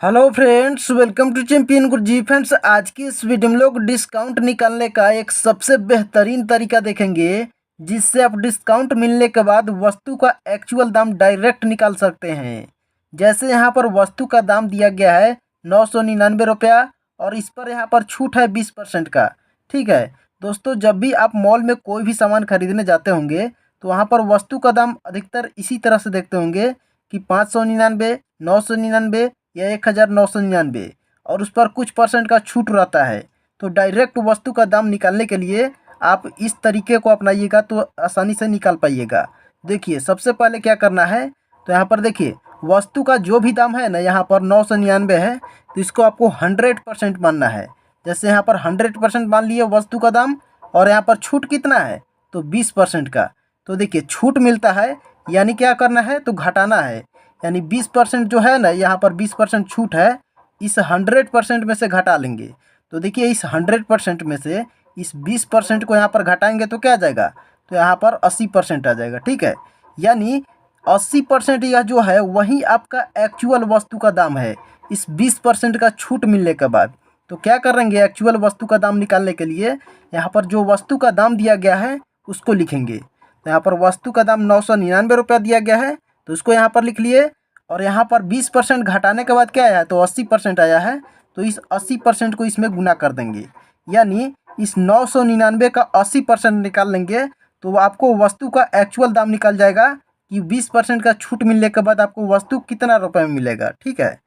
Hello friends, welcome to champion Guruji. Friends, आज की इस वीडियो में लोग डिस्काउंट निकालने का एक सबसे बेहतरीन तरीका देखेंगे, जिससे आप डिस्काउंट मिलने के बाद वस्तु का एक्चुअल दाम डायरेक्ट निकाल सकते हैं। जैसे यहाँ पर वस्तु का दाम दिया गया है 999 रुपया, और इस पर यहाँ पर छूट है 20% का। ठीक है दोस्तों, जब भी आप मॉल में कोई भी सामान खरीदने जाते होंगे तो वहाँ पर वस्तु का दाम अधिकतर इसी तरह से देखते होंगे कि 599, 999 या 1999, और उस पर कुछ परसेंट का छूट रहता है। तो डायरेक्ट वस्तु का दाम निकालने के लिए आप इस तरीके को अपनाइएगा तो आसानी से निकाल पाइएगा। देखिए, सबसे पहले क्या करना है, तो यहाँ पर देखिए वस्तु का जो भी दाम है ना, यहाँ पर 999 है, तो इसको आपको 100% मानना है। जैसे यहाँ पर 100% मान लिए वस्तु का दाम, और यहाँ पर छूट कितना है तो 20% का। तो देखिए छूट मिलता है, यानी क्या करना है तो घटाना है। यानी 20% जो है ना, यहाँ पर 20% छूट है, इस 100% में से घटा लेंगे। तो देखिए इस 100% में से इस 20% को यहाँ पर घटाएंगे तो क्या आ जाएगा, तो यहाँ पर 80% आ जाएगा। ठीक है, यानी 80% यह जो है वही आपका एक्चुअल वस्तु का दाम है, इस 20% का छूट मिलने के बाद। तो क्या करेंगे, एक्चुअल वस्तु का दाम निकालने के लिए यहाँ पर जो वस्तु का दाम दिया गया है उसको लिखेंगे। तो यहाँ पर वस्तु का दाम 999 रुपया दिया गया है, तो उसको यहाँ पर लिख लिए, और यहाँ पर 20% घटाने के बाद क्या आया है तो 80% आया है। तो इस 80% को इसमें गुना कर देंगे, यानी इस 999 का 80% निकाल लेंगे, तो आपको वस्तु का एक्चुअल दाम निकल जाएगा कि 20% का छूट मिलने के बाद आपको वस्तु कितना रुपए में मिलेगा। ठीक है,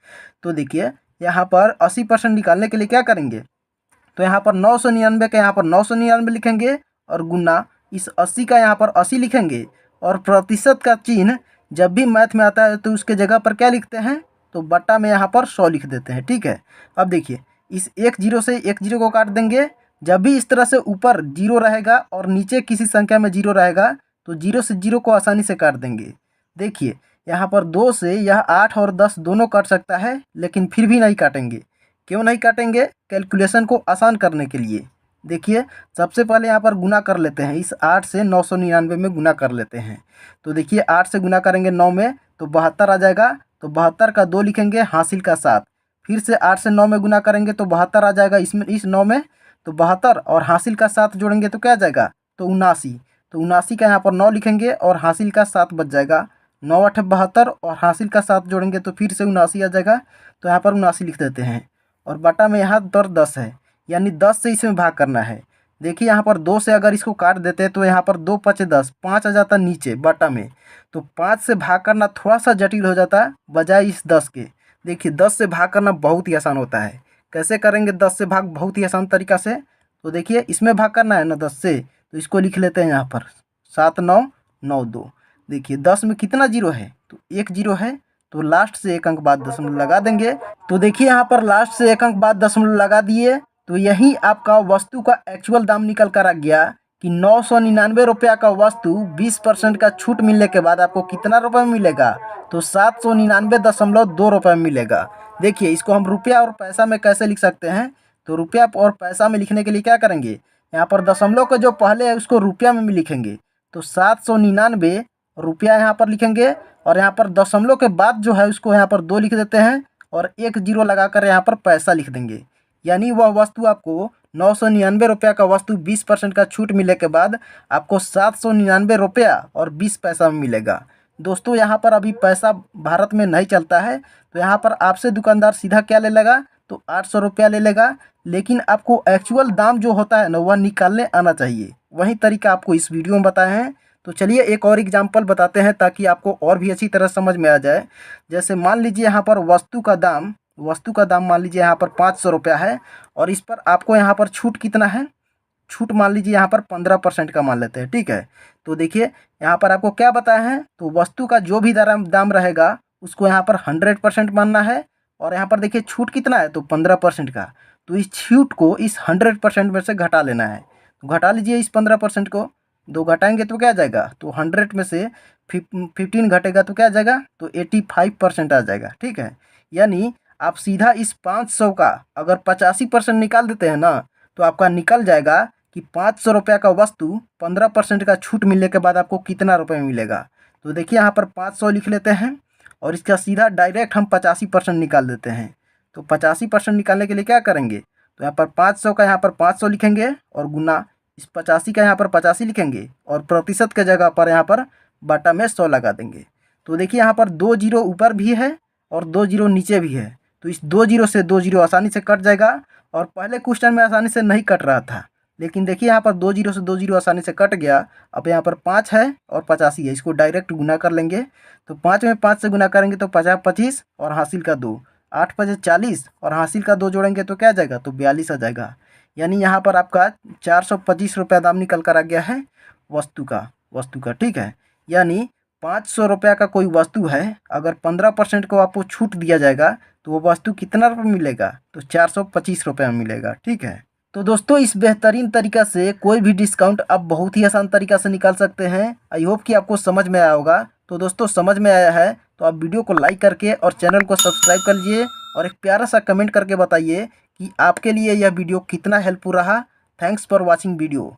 तो देखिए यहाँ पर 80% निकालने के लिए क्या करेंगे, तो यहाँ पर 999 का यहाँ पर 999 लिखेंगे, और गुना इस 80 का यहाँ पर 80 लिखेंगे, और प्रतिशत का चिन्ह जब भी मैथ में आता है तो उसके जगह पर क्या लिखते हैं, तो बट्टा में यहाँ पर 100 लिख देते हैं। ठीक है, अब देखिए इस एक जीरो से एक जीरो को काट देंगे। जब भी इस तरह से ऊपर जीरो रहेगा और नीचे किसी संख्या में जीरो रहेगा तो जीरो से जीरो को आसानी से काट देंगे। देखिए यहाँ पर 2 से यह 8 और 10 दोनों काट सकता है, लेकिन फिर भी नहीं काटेंगे। क्यों नहीं काटेंगे, कैलकुलेशन को आसान करने के लिए। देखिए सबसे पहले यहाँ पर गुना कर लेते हैं, इस 8 से 999 में गुना कर लेते हैं। तो देखिए 8 से गुना करेंगे 9 में तो 72 आ जाएगा, तो 72 का 2 लिखेंगे, हासिल का 7। फिर से 8 से 9 में गुना करेंगे तो 72 आ जाएगा, इसमें इस 9 में तो 72, और हासिल का 7 जोड़ेंगे तो क्या आ जाएगा, तो 79। तो 79 का यहाँ पर 9 लिखेंगे और हासिल का 7 बच जाएगा। 9 8 72 और हासिल का 7 जोड़ेंगे तो फिर से 79 आ जाएगा। तो यहाँ पर 79 लिख देते हैं, और बटा में यहाँ पर 10 है, यानी 10 से इसमें भाग करना है। देखिए यहाँ पर 2 से अगर इसको काट देते तो यहाँ पर 2 5 10, 5 आ जाता नीचे बटा में। तो 5 से भाग करना थोड़ा सा जटिल हो जाता बजाय इस 10 के। देखिए 10 से भाग करना बहुत ही आसान होता है। कैसे करेंगे 10 से भाग, बहुत ही आसान तरीका से। तो देखिए इसमें भाग करना है ना 10 से, तो इसको लिख लेते हैं यहाँ पर 7 9 9 2। देखिए 10 में कितना जीरो है, तो एक जीरो है, तो लास्ट से एक अंक बाद दशमलव लगा देंगे। तो देखिए यहाँ पर लास्ट से एक अंक बाद दशमलव लगा दिए, तो यही आपका वस्तु का एक्चुअल दाम निकल कर आ गया कि 999 रुपया का वस्तु 20% का छूट मिलने के बाद आपको कितना रुपये में मिलेगा, तो 799.2 रुपये में मिलेगा। देखिए इसको हम रुपया और पैसा में कैसे लिख सकते हैं, तो रुपया और पैसा में लिखने के लिए क्या करेंगे, यहाँ पर दशमलव का जो पहले है उसको रुपया में भी लिखेंगे। तो 799 रुपया यहाँ पर लिखेंगे, और यहाँ पर दशमलव के बाद जो है उसको यहाँ पर 2 लिख देते हैं, और एक जीरो लगाकर यहाँ पर पैसा लिख देंगे। यानी वह वस्तु आपको 999 रुपया का वस्तु 20% का छूट मिलने के बाद आपको 799 रुपया और 20 पैसा में मिलेगा। दोस्तों यहाँ पर अभी पैसा भारत में नहीं चलता है, तो यहाँ पर आपसे दुकानदार सीधा क्या ले लेगा, तो 800 रुपया ले लेगा। लेकिन आपको एक्चुअल दाम जो होता है ना वह निकालने आना चाहिए। वही तरीका आपको इस वीडियो में बताए हैं। तो चलिए एक और एग्जाम्पल बताते हैं ताकि आपको और भी अच्छी तरह समझ में आ जाए। जैसे मान लीजिए यहाँ पर वस्तु का दाम मान लीजिए यहाँ पर 500 रुपया है, और इस पर आपको यहाँ पर छूट कितना है, छूट मान लीजिए यहाँ पर 15% का मान लेते हैं। ठीक है, तो देखिए यहाँ पर आपको क्या बताया है, तो वस्तु का जो भी दाम रहेगा उसको यहाँ पर 100% मानना है, और यहाँ पर देखिए छूट कितना है, तो 15% का। तो इस छूट को इस 100% में से घटा लेना है। तो घटा लीजिए इस 15% को, 2 घटाएंगे तो क्या आ जाएगा, तो 100 में से 15 घटेगा तो क्या आ जाएगा, तो 85% आ जाएगा। ठीक है, यानी आप सीधा इस 500 का अगर 85% निकाल देते हैं ना, तो आपका निकल जाएगा कि 500 रुपया का वस्तु 15% का छूट मिलने के बाद आपको कितना रुपये में मिलेगा। तो देखिए यहाँ पर 500 लिख लेते हैं, और इसका सीधा डायरेक्ट हम 85% निकाल देते हैं। तो 85% निकालने के लिए क्या करेंगे, तो यहाँ पर 500 का यहाँ पर 500 लिखेंगे और गुना इस 85 का यहाँ पर 85 लिखेंगे और प्रतिशत के जगह पर यहाँ पर बटा में 100 लगा देंगे। तो देखिए यहाँ पर 2 जीरो ऊपर भी है और 2 जीरो नीचे भी है, तो इस 2 जीरो से 2 जीरो आसानी से कट जाएगा और पहले क्वेश्चन में आसानी से नहीं कट रहा था, लेकिन देखिए यहाँ पर 2 जीरो से 2 जीरो आसानी से कट गया। अब यहाँ पर 5 है और 85 है, इसको डायरेक्ट गुना कर लेंगे। तो 5 में 5 से गुना करेंगे तो 50 25 और हासिल का 2, 8 5 40 और हासिल का 2 जोड़ेंगे तो क्या आ जाएगा, तो 42 आ जाएगा। यानी यहाँ पर आपका 425 रुपया दाम निकल कर आ गया है वस्तु का, ठीक है। यानी 500 रुपया का कोई वस्तु है, अगर 15% को आपको छूट दिया जाएगा तो वो वस्तु कितना रुपये मिलेगा, तो 425 रुपये में मिलेगा, ठीक है। तो दोस्तों इस बेहतरीन तरीका से कोई भी डिस्काउंट आप बहुत ही आसान तरीका से निकाल सकते हैं। आई होप कि आपको समझ में आया होगा। तो दोस्तों समझ में आया है तो आप वीडियो को लाइक करके और चैनल को सब्सक्राइब कर लीजिए और एक प्यारा सा कमेंट करके बताइए कि आपके लिए यह वीडियो कितना हेल्पफुल रहा। Thanks for watching video.